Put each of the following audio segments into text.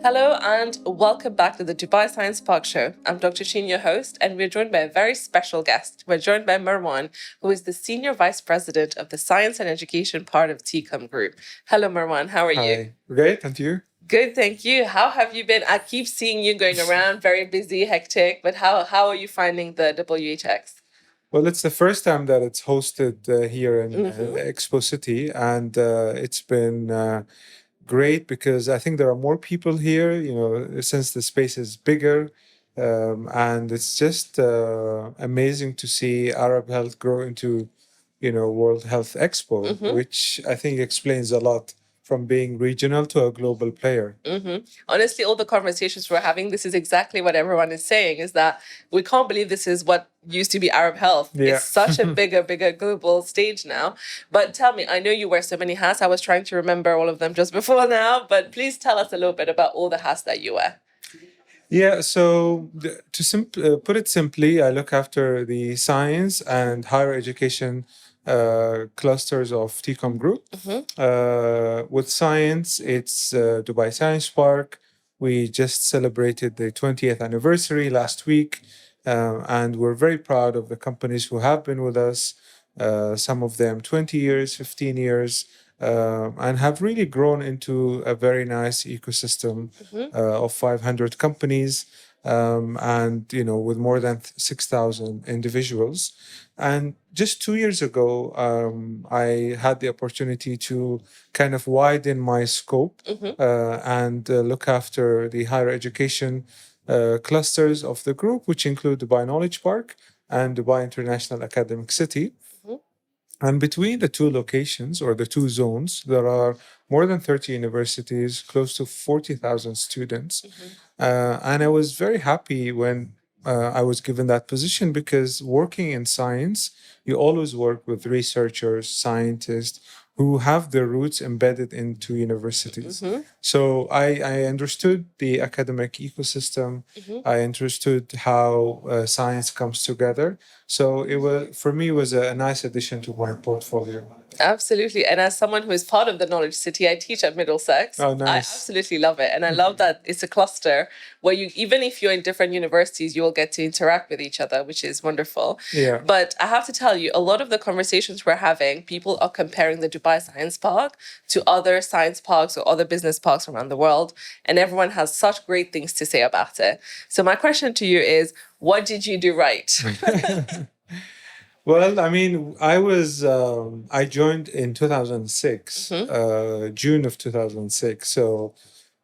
Hello and welcome back to the Dubai Science Park Show. I'm Dr. Sheen, your host, and we're joined by a very special guest. We're joined by Marwan, who is the Senior Vice President of the Science and Education part of TCOM Group. Hello, Marwan. How are you? Hi. Great, and you? Good, thank you. How have you been? I keep seeing you going around, very busy, hectic, but how are you finding the WHX? Well, it's the first time that it's hosted here in Expo City, and it's been great because I think there are more people here, since the space is bigger. And it's just amazing to see Arab health grow into, World Health Expo, which I think explains a lot from being regional to a global player. Honestly, all the conversations we're having, this is exactly what everyone is saying, is that we can't believe this is what used to be Arab Health. Yeah. It's such a bigger global stage now. But tell me, I know you wear so many hats. I was trying to remember all of them just before now, but please tell us a little bit about all the hats that you wear. Yeah, so put it simply, I look after the science and higher education clusters of TCOM Group. With science, it's Dubai Science Park. We just celebrated the 20th anniversary last week, and we're very proud of the companies who have been with us, some of them 20 years, 15 years. And have really grown into a very nice ecosystem of 500 companies, and with more than 6,000 individuals. And just 2 years ago, I had the opportunity to kind of widen my scope and look after the higher education clusters of the group, which include Dubai Knowledge Park and Dubai International Academic City. And between the two locations or the two zones, there are more than 30 universities, close to 40,000 students. And I was very happy when I was given that position because working in science, you always work with researchers, scientists who have their roots embedded into universities. So I understood the academic ecosystem. I understood how science comes together. So for me, it was a nice addition to my portfolio. Absolutely. And as someone who is part of the Knowledge City, I teach at Middlesex. Oh, I nice. absolutely love it. And I love that it's a cluster where even if you're in different universities, you'll get to interact with each other, which is wonderful. Yeah. But I have to tell you, a lot of the conversations we're having, people are comparing the Dubai Science Park to other science parks or other business parks around the world. And everyone has such great things to say about it. So my question to you is, what did you do right? Well, I mean, I joined in 2006, June of 2006. So,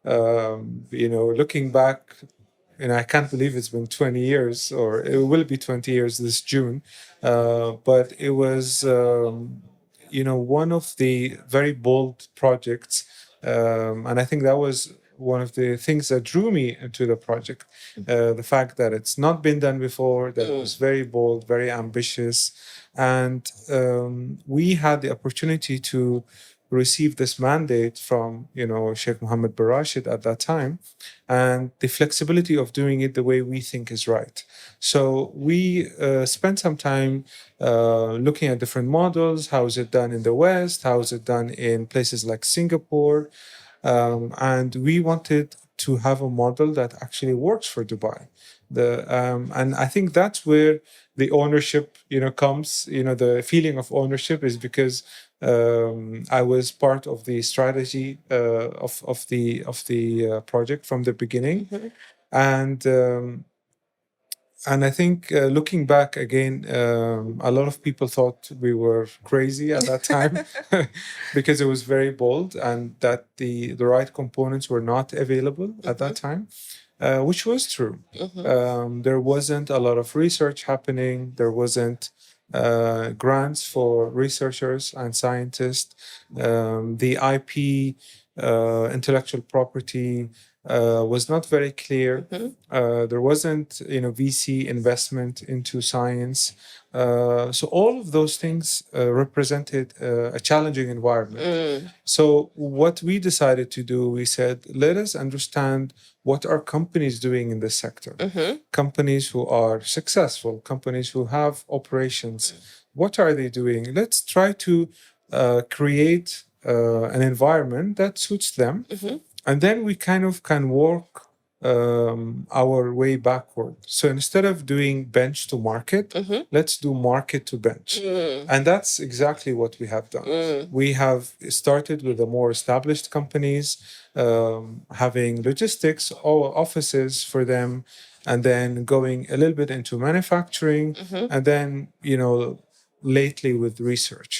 looking back, I can't believe it's been 20 years, or it will be 20 years this June. But it was, one of the very bold projects. And I think that was one of the things that drew me into the project. The fact that it's not been done before, that it was very bold, very ambitious. And we had the opportunity to receive this mandate from, Sheikh Mohammed bin Rashid at that time, and the flexibility of doing it the way we think is right. So we spent some time looking at different models. How is it done in the West? How is it done in places like Singapore? And we wanted to have a model that actually works for Dubai. And I think that's where the ownership, comes. The feeling of ownership is because I was part of the strategy of the project from the beginning, and I think looking back again, a lot of people thought we were crazy at that time because it was very bold and that the right components were not available at that time, which was true. There wasn't a lot of research happening. There wasn't grants for researchers and scientists. The IP, intellectual property, was not very clear. There wasn't, VC investment into science. So all of those things represented a challenging environment. So what we decided to do, we said, let us understand what are companies doing in this sector. Companies who are successful, companies who have operations. What are they doing? Let's try to create an environment that suits them. And then we kind of can work our way backward. So instead of doing bench to market, let's do market to bench. And that's exactly what we have done. We have started with the more established companies, having logistics or offices for them, and then going a little bit into manufacturing, and then, lately with research.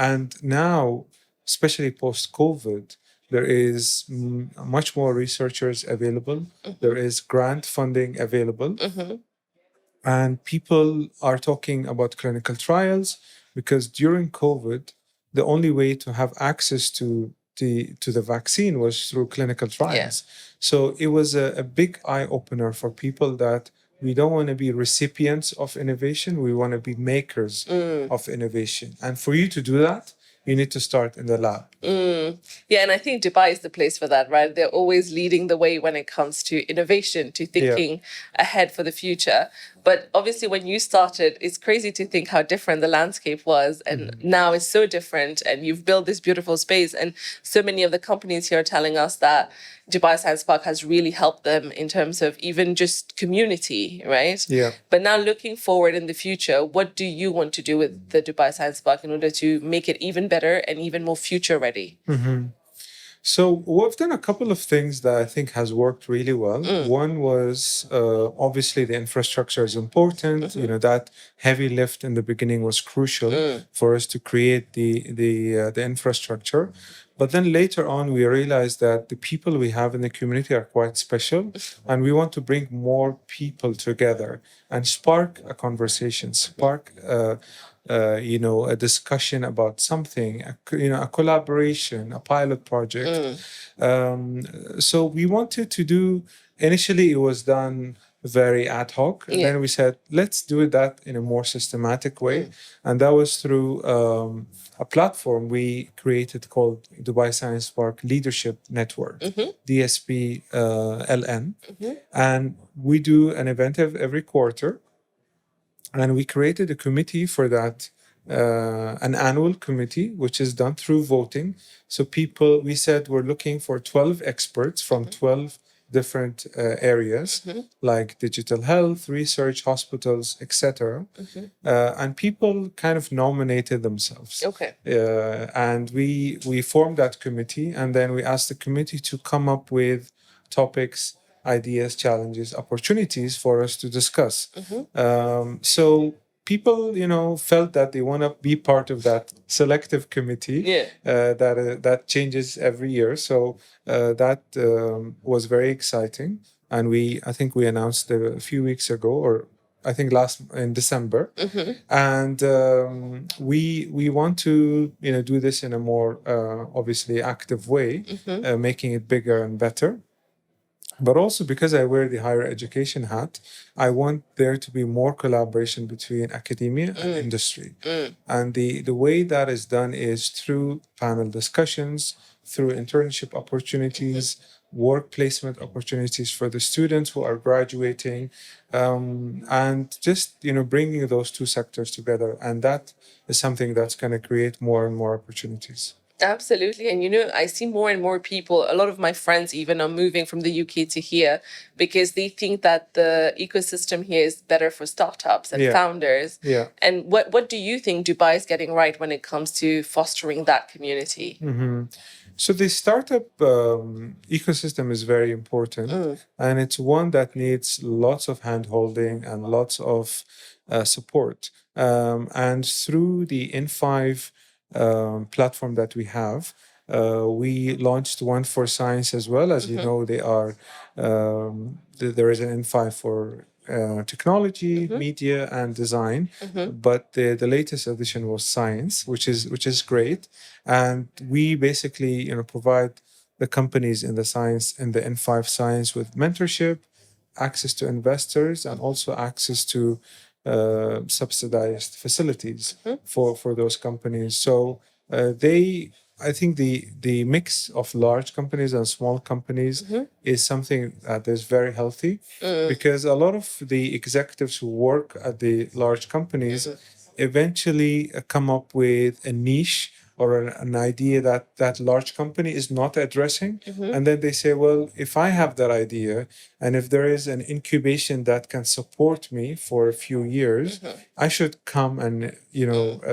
And now, especially post COVID, there is much more researchers available. There is grant funding available. And people are talking about clinical trials because during COVID, the only way to have access to the vaccine was through clinical trials. So it was a big eye opener for people that we don't want to be recipients of innovation. We want to be makers of innovation. And for you to do that, you need to start in the lab. Yeah, and I think Dubai is the place for that, right? They're always leading the way when it comes to innovation, to thinking ahead for the future. But obviously, when you started, it's crazy to think how different the landscape was. And now it's so different. And you've built this beautiful space. And so many of the companies here are telling us that Dubai Science Park has really helped them in terms of even just community, right? Yeah. But now looking forward in the future, what do you want to do with the Dubai Science Park in order to make it even better and even more future ready? So we've done a couple of things that I think has worked really well. One was obviously the infrastructure is important. That heavy lift in the beginning was crucial for us to create the infrastructure. But then later on, we realized that the people we have in the community are quite special, and we want to bring more people together and spark a conversation, spark a discussion about something, a collaboration, a pilot project. So we wanted to do, initially it was done very ad hoc. And then we said, let's do that in a more systematic way. And that was through a platform we created called Dubai Science Park Leadership Network, DSP LN. And we do an event every quarter. And we created a committee for that, an annual committee, which is done through voting. So we said we're looking for 12 experts from 12 different areas, like digital health, research, hospitals, etc. And people kind of nominated themselves. And we formed that committee, and then we asked the committee to come up with topics, ideas, challenges, opportunities for us to discuss. So people, felt that they want to be part of that selective committee that changes every year. So that was very exciting. And I think we announced a few weeks ago, or I think in December. And we want to do this in a more obviously active way, making it bigger and better. But also because I wear the higher education hat, I want there to be more collaboration between academia and industry. And the way that is done is through panel discussions, through internship opportunities, work placement opportunities for the students who are graduating, and just bringing those two sectors together. And that is something that's going to create more and more opportunities. Absolutely. And I see more and more people, a lot of my friends even are moving from the UK to here because they think that the ecosystem here is better for startups and founders. And what do you think Dubai is getting right when it comes to fostering that community? So the startup ecosystem is very important, and it's one that needs lots of hand-holding and lots of support. And through the N5 platform that we have, we launched one for science as well. As you know, they are there is an N5 for technology, media, and design. But the latest edition was science, which is great. And we basically provide the companies in the N5 science with mentorship, access to investors, and also access to subsidized facilities for those companies. So I think the mix of large companies and small companies is something that is very healthy, because a lot of the executives who work at the large companies eventually come up with a niche or an idea that that large company is not addressing. And then they say, well, if I have that idea and if there is an incubation that can support me for a few years, I should come and,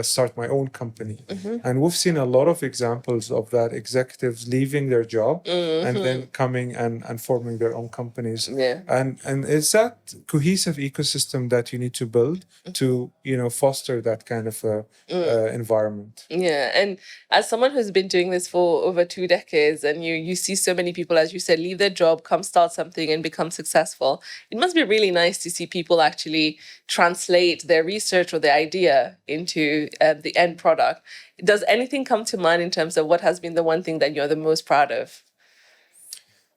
start my own company. And we've seen a lot of examples of that, executives leaving their job and then coming and forming their own companies. Yeah. And it's that cohesive ecosystem that you need to build to, foster that kind of environment. Yeah, and as someone who's been doing this for over 2 decades, and you see so many people, as you said, leave their job, come start something, and become successful, it must be really nice to see people actually translate their research or their idea into the end product. Does anything come to mind in terms of what has been the one thing that you're the most proud of?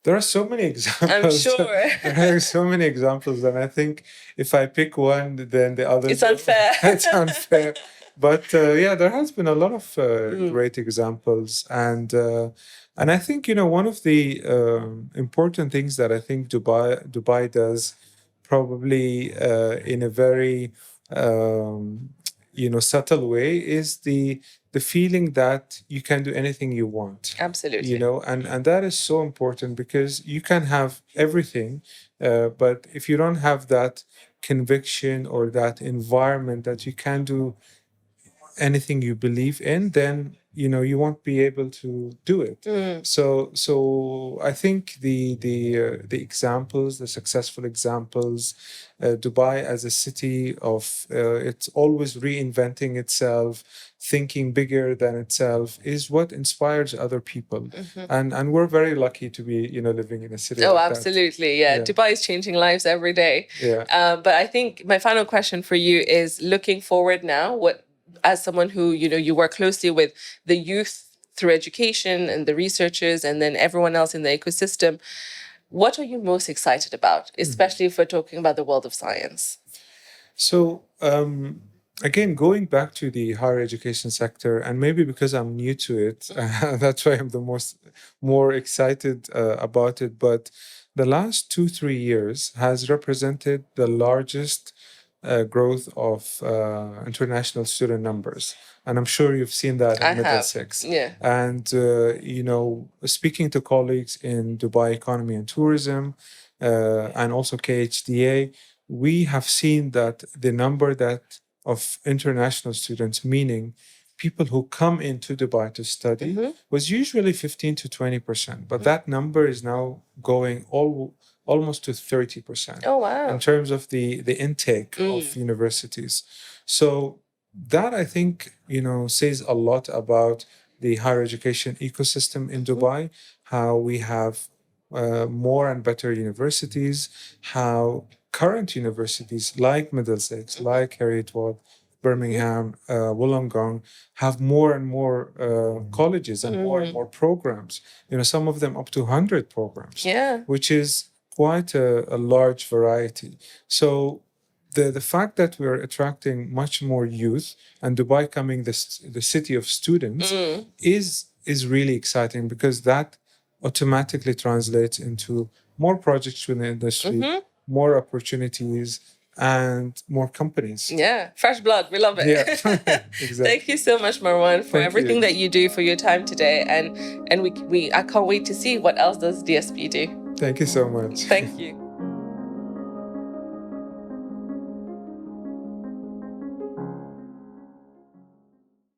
There are so many examples. I'm sure. There are so many examples, and I think if I pick one, then the others. It's unfair. It's unfair. But there has been a lot of great examples, and I think one of the important things that I think Dubai does, probably in a very subtle way, is the feeling that you can do anything you want. Absolutely. And that is so important, because you can have everything, but if you don't have that conviction or that environment that you can do anything you believe in, then you won't be able to do it. So I think the examples, the successful examples, Dubai as a city of it's always reinventing itself, thinking bigger than itself, is what inspires other people. And we're very lucky to be living in a city. Oh, like absolutely. Yeah. Dubai is changing lives every day. Yeah. But I think my final question for you is, looking forward now, as someone who, you work closely with the youth through education and the researchers and then everyone else in the ecosystem, what are you most excited about, especially if we're talking about the world of science? So, again, going back to the higher education sector, and maybe because I'm new to it, that's why I'm the more excited about it. But the last 2-3 years has represented the largest growth of international student numbers. And I'm sure you've seen that in Middlesex. Yeah. And, speaking to colleagues in Dubai Economy and Tourism and also KHDA, we have seen that the number of international students, meaning people who come into Dubai to study, was usually 15 to 20%. But that number is now going almost to 30%. Oh, wow. In terms of the intake of universities. So that, I think, says a lot about the higher education ecosystem in Dubai, how we have more and better universities, how current universities like Middlesex, like Heriot-Watt, Birmingham, Wollongong have more and more colleges and more programs. Some of them up to 100 programs. Yeah. Which is quite a large variety. So the fact that we're attracting much more youth and Dubai becoming the city of students is really exciting, because that automatically translates into more projects within the industry, more opportunities, and more companies. Yeah, fresh blood. We love it. Yeah, exactly. Thank you so much, Marwan, for Thank everything you. that you do, for your time today, and I can't wait to see what else does DSP do. Thank you so much. Thank you.